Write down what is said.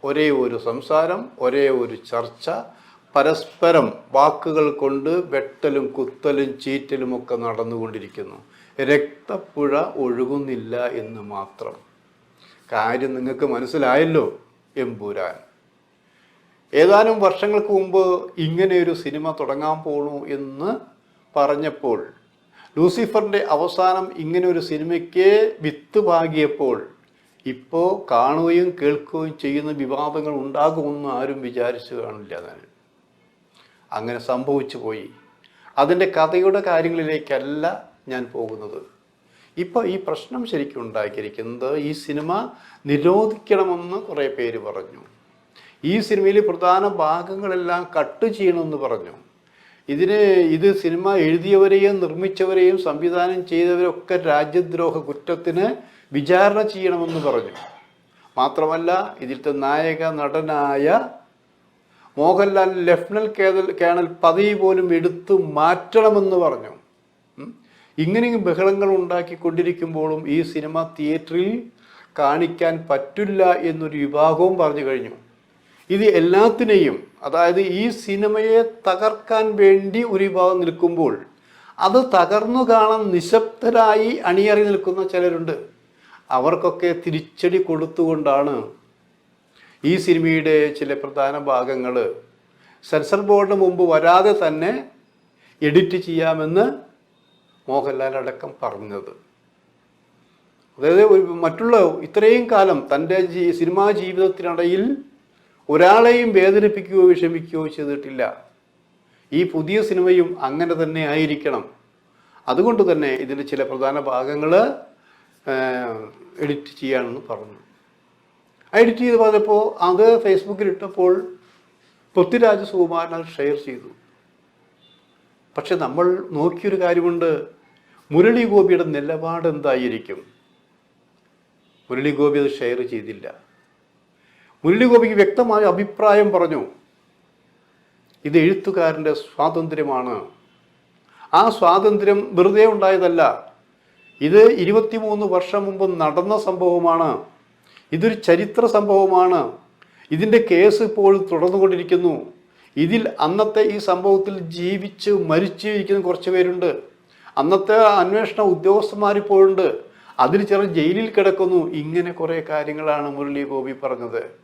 ഒരേ ഒരു സംസാരം, ഒരേ ഒരു ചർച്ച, പരസ്പരം വാക്കുകൾ കൊണ്ട് വെട്ടലും കുത്തലും ചീറ്റലും ഒക്കെ നടന്നുകൊണ്ടിരിക്കുന്നു. രക്തപ്പുഴ ഒഴുകുന്നില്ല എന്ന് മാത്രം. കാര്യം നിങ്ങൾക്ക് മനസ്സിലായല്ലോ എമ്പുരാൻ. ഏതാനും വർഷങ്ങൾക്ക് മുമ്പ് ഇങ്ങനെയൊരു സിനിമ തുടങ്ങാൻ പോണു എന്ന് പറഞ്ഞപ്പോൾ, ലൂസിഫറിൻ്റെ അവസാനം ഇങ്ങനെ ഒരു സിനിമയ്ക്ക് വിത്ത് പാകിയപ്പോൾ, ഇപ്പോൾ കാണുകയും കേൾക്കുകയും ചെയ്യുന്ന വിവാദങ്ങൾ ഉണ്ടാകുമെന്ന് ആരും വിചാരിച്ചു കാണില്ല. അങ്ങനെ സംഭവിച്ചു പോയി. അതിൻ്റെ കഥയുടെ കാര്യങ്ങളിലേക്കല്ല ഞാൻ പോകുന്നത്. ഇപ്പോൾ ഈ പ്രശ്നം ശരിക്കും ഉണ്ടാക്കിയിരിക്കുന്നത്, ഈ സിനിമ നിരോധിക്കണമെന്ന് കുറേ പേര് പറഞ്ഞു. ഈ സിനിമയിൽ പ്രധാന ഭാഗങ്ങളെല്ലാം കട്ട് ചെയ്യണമെന്ന് പറഞ്ഞു. ഇത് സിനിമ എഴുതിയവരെയും നിർമ്മിച്ചവരെയും സംവിധാനം ചെയ്തവരൊക്കെ രാജ്യദ്രോഹ കുറ്റത്തിന് വിചാരണ ചെയ്യണമെന്ന് പറഞ്ഞു. മാത്രമല്ല, ഇതിലത്തെ നായക നടനായ മോഹൻലാൽ ലഫ്റ്റനന്റ് കേണൽ പദവി പോലും എടുത്തു മാറ്റണമെന്ന് പറഞ്ഞു. ഇങ്ങനെയും ബഹളങ്ങൾ ഉണ്ടാക്കിക്കൊണ്ടിരിക്കുമ്പോഴും ഈ സിനിമ തിയേറ്ററിൽ കാണിക്കാൻ പറ്റില്ല എന്നൊരു വിഭാഗവും പറഞ്ഞു കഴിഞ്ഞു. ഇത് എല്ലാത്തിനെയും, അതായത് ഈ സിനിമയെ തകർക്കാൻ വേണ്ടി ഒരു വിഭാഗം നിൽക്കുമ്പോൾ, അത് തകർന്നു കാണാൻ നിശബ്ദരായി അണിയറി നിൽക്കുന്ന ചിലരുണ്ട്. അവർക്കൊക്കെ തിരിച്ചടി കൊടുത്തുകൊണ്ടാണ് ഈ സിനിമയുടെ ചില പ്രധാന ഭാഗങ്ങൾ സെൻസർ ബോർഡിന് മുമ്പ് വരാതെ തന്നെ എഡിറ്റ് ചെയ്യാമെന്ന് മോഹൻലാൽ അടക്കം പറഞ്ഞത്. അതായത് മറ്റുള്ള ഇത്രയും കാലം തൻ്റെ സിനിമാ ജീവിതത്തിനിടയിൽ ഒരാളെയും വേദനിപ്പിക്കുകയോ വിഷമിക്കുകയോ ചെയ്തിട്ടില്ല. ഈ പുതിയ സിനിമയും അങ്ങനെ തന്നെ ആയിരിക്കണം. അതുകൊണ്ട് തന്നെ ഇതിൻ്റെ ചില പ്രധാന ഭാഗങ്ങൾ എഡിറ്റ് ചെയ്യാമെന്ന് പറഞ്ഞു. എഡിറ്റ് ചെയ്ത് പറഞ്ഞപ്പോൾ അത് ഫേസ്ബുക്കിൽ ഇട്ടപ്പോൾ പൃഥ്വിരാജ് സുകുമാരൻ അത് ഷെയർ ചെയ്തു. പക്ഷെ നമ്മൾ നോക്കിയൊരു കാര്യമുണ്ട്, മുരളി ഗോപിയുടെ നിലപാട് എന്തായിരിക്കും? മുരളി ഗോപി അത് ഷെയർ ചെയ്തില്ല. മുരളി ഗോപിക്ക് വ്യക്തമായ അഭിപ്രായം പറഞ്ഞു. ഇത് എഴുത്തുകാരൻ്റെ സ്വാതന്ത്ര്യമാണ്. ആ സ്വാതന്ത്ര്യം വെറുതെ ഉണ്ടായതല്ല. ഇത് 23 വർഷം മുമ്പ് നടന്ന സംഭവമാണ്. ഇതൊരു ചരിത്ര സംഭവമാണ്. ഇതിൻ്റെ കേസ് ഇപ്പോഴും തുടർന്നുകൊണ്ടിരിക്കുന്നു. ഇതിൽ അന്നത്തെ ഈ സംഭവത്തിൽ ജീവിച്ച് മരിച്ചിരിക്കുന്ന കുറച്ച് പേരുണ്ട്. അന്നത്തെ അന്വേഷണ ഉദ്യോഗസ്ഥന്മാരിപ്പോഴുണ്ട്. അതിൽ ചിലർ ജയിലിൽ കിടക്കുന്നു. ഇങ്ങനെ കുറേ കാര്യങ്ങളാണ് മുരളി ഗോപി പറഞ്ഞത്.